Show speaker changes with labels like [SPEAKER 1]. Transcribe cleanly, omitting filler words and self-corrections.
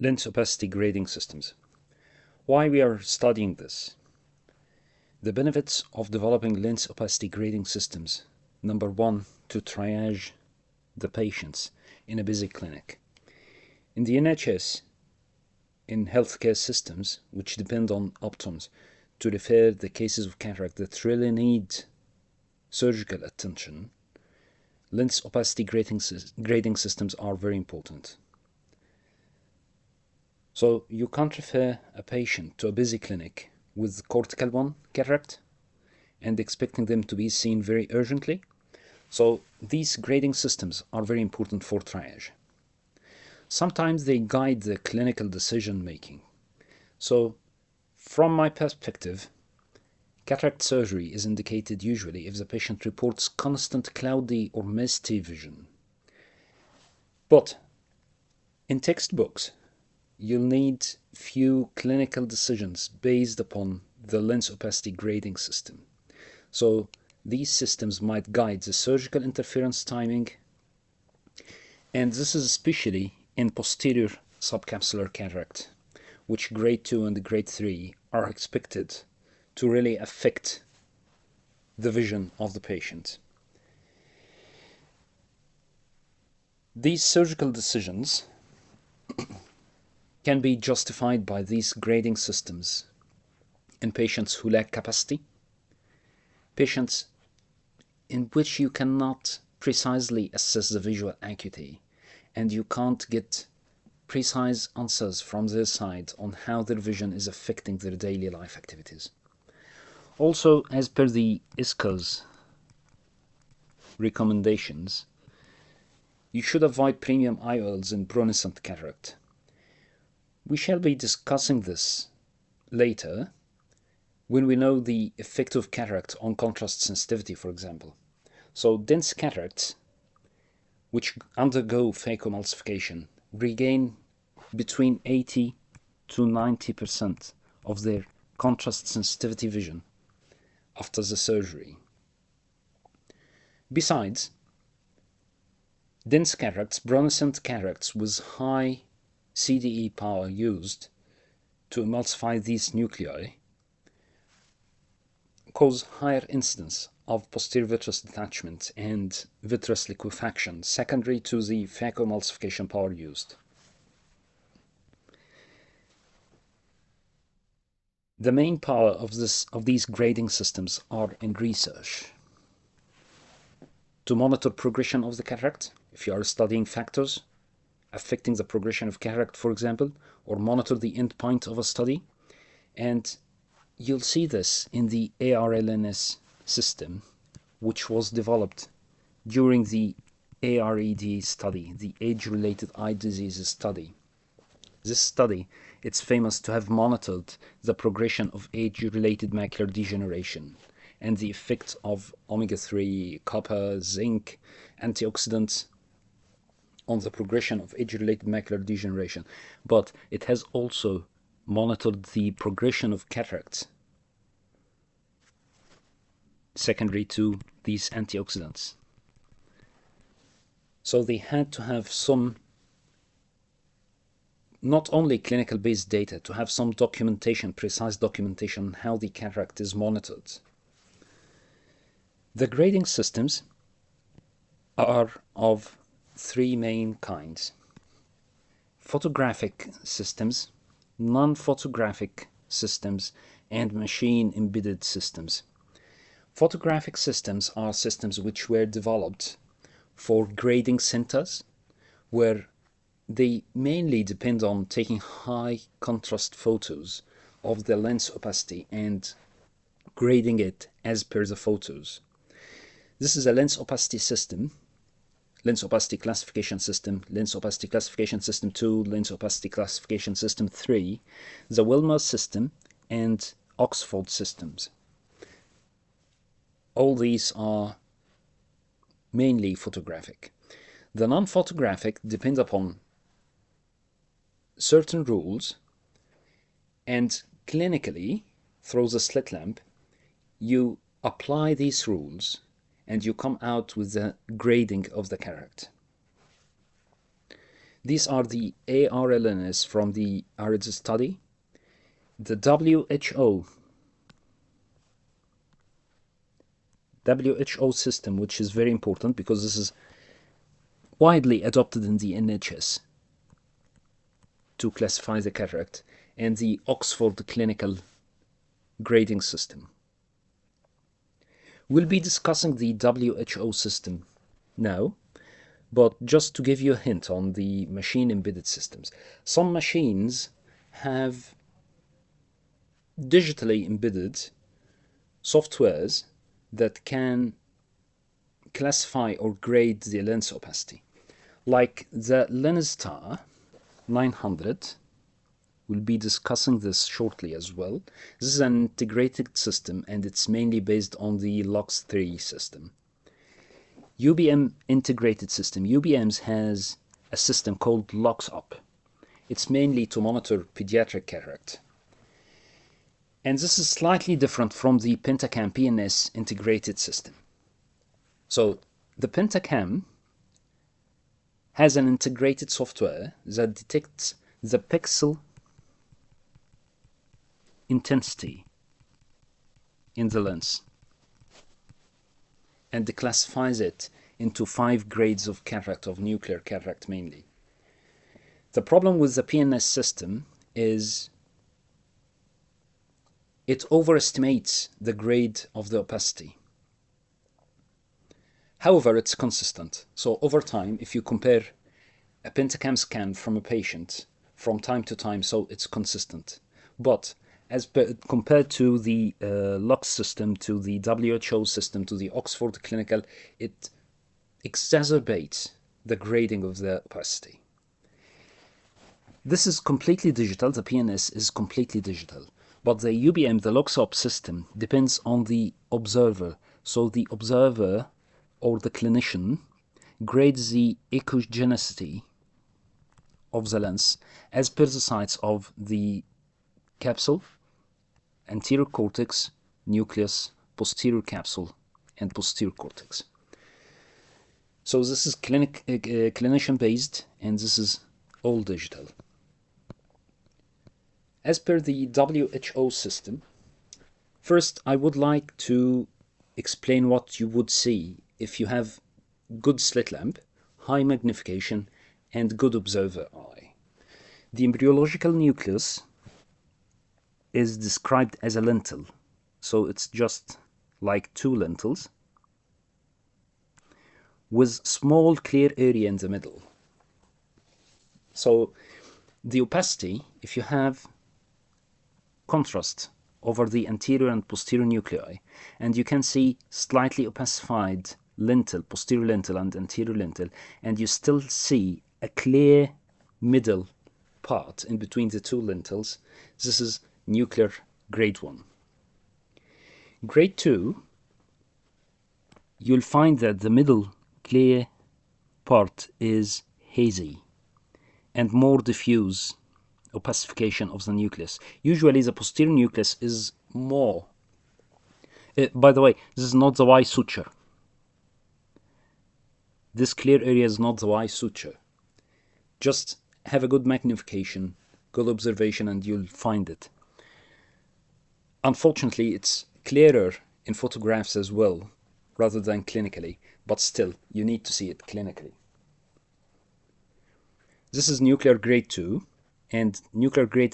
[SPEAKER 1] Lens opacity grading systems. Why we are studying this? The benefits of developing lens opacity grading systems. Number one, to triage the patients in a busy clinic. In the NHS, in healthcare systems, which depend on optoms, to refer the cases of cataract that really need surgical attention, lens opacity grading systems are very important. So you can't refer a patient to a busy clinic with cortical 1 cataract and expecting them to be seen very urgently. So these grading systems are very important for triage. Sometimes they guide the clinical decision making. So from my perspective, cataract surgery is indicated usually if the patient reports constant cloudy or misty vision. But in textbooks, you'll need few clinical decisions based upon the lens opacity grading system. So these systems might guide the surgical interference timing, and this is especially in posterior subcapsular cataract, which grade 2 and grade 3 are expected to really affect the vision of the patient. These surgical decisions can be justified by these grading systems in patients who lack capacity, patients in which you cannot precisely assess the visual acuity and you can't get precise answers from their side on how their vision is affecting their daily life activities. Also, as per the ISCA's recommendations, you should avoid premium IOLs in brunescent cataract. We shall be discussing this later when we know the effect of cataract on contrast sensitivity, for example. So dense cataracts, which undergo phacoemulsification, regain between 80 to 90% of their contrast sensitivity vision after the surgery. Besides, dense cataracts, brunescent cataracts with high CDE power used to emulsify these nuclei cause higher incidence of posterior vitreous detachment and vitreous liquefaction secondary to the phacoemulsification power used. The main power of these grading systems are in research. To monitor progression of the cataract, if you are studying factors affecting the progression of cataract, for example, or monitor the endpoint of a study. And you'll see this in the ARLNS system, which was developed during the AREDS study, the age-related eye diseases study. This study, it's famous to have monitored the progression of age-related macular degeneration and the effects of omega-3, copper, zinc, antioxidants on the progression of age-related macular degeneration, but it has also monitored the progression of cataracts secondary to these antioxidants. So they had to have some, not only clinical based data, to have some documentation, precise documentation on how the cataract is monitored. The grading systems are of three main kinds: photographic systems, non-photographic systems, and machine-embedded systems. Photographic systems are systems which were developed for grading centers, where they mainly depend on taking high contrast photos of the lens opacity and grading it as per the photos. This is a lens opacity system, lens opacity classification system, lens opacity classification system 2, lens opacity classification system 3, the Wilmer system, and Oxford systems. All these are mainly photographic. The non-photographic depends upon certain rules, and clinically, through the slit lamp, you apply these rules and you come out with the grading of the cataract. These are the ARLNS from the AREDS study. The WHO system, which is very important because this is widely adopted in the NHS to classify the cataract, and the Oxford clinical grading system. We'll be discussing the WHO system now, but just to give you a hint on the machine embedded systems. Some machines have digitally embedded softwares that can classify or grade the lens opacity. Like the LOCS 900, we'll be discussing this shortly as well. This is an integrated system and it's mainly based on the LOCS III system. UBM integrated system. UBMs has a system called LOCS-UP. It's mainly to monitor pediatric cataract. And this is slightly different from the Pentacam PNS integrated system. So the Pentacam has an integrated software that detects the pixel intensity in the lens and classifies it into 5 grades of cataract, of nuclear cataract mainly. The problem with the PNS system is it overestimates the grade of the opacity. However, it's consistent. So over time, if you compare a Pentacam scan from a patient from time to time, so it's consistent. But compared to the LOCS system, to the WHO system, to the Oxford clinical, it exacerbates the grading of the opacity. This is completely digital. The PNS is completely digital. But the UBM, the LOCS-UP system, depends on the observer. So the observer or the clinician grades the echogenicity of the lens as per the size of the capsule, anterior cortex, nucleus, posterior capsule, and posterior cortex. So this is clinician based, and this is all digital. As per the WHO system, first I would like to explain what you would see if you have good slit lamp, high magnification, and good observer eye. The embryological nucleus is described as a lentil, so it's just like 2 lentils with small clear area in the middle. So the opacity, if you have contrast over the anterior and posterior nuclei, and you can see slightly opacified lentil, posterior lentil and anterior lentil, and you still see a clear middle part in between the 2 lentils, this is nuclear grade 1. Grade 2, you'll find that the middle clear part is hazy and more diffuse opacification of the nucleus. Usually the posterior nucleus is more. By the way, this is not the Y suture. This clear area is not the Y suture. Just have a good magnification, good observation, and you'll find it. Unfortunately, it's clearer in photographs as well, rather than clinically, but still, you need to see it clinically. This is nuclear grade 2, and nuclear grade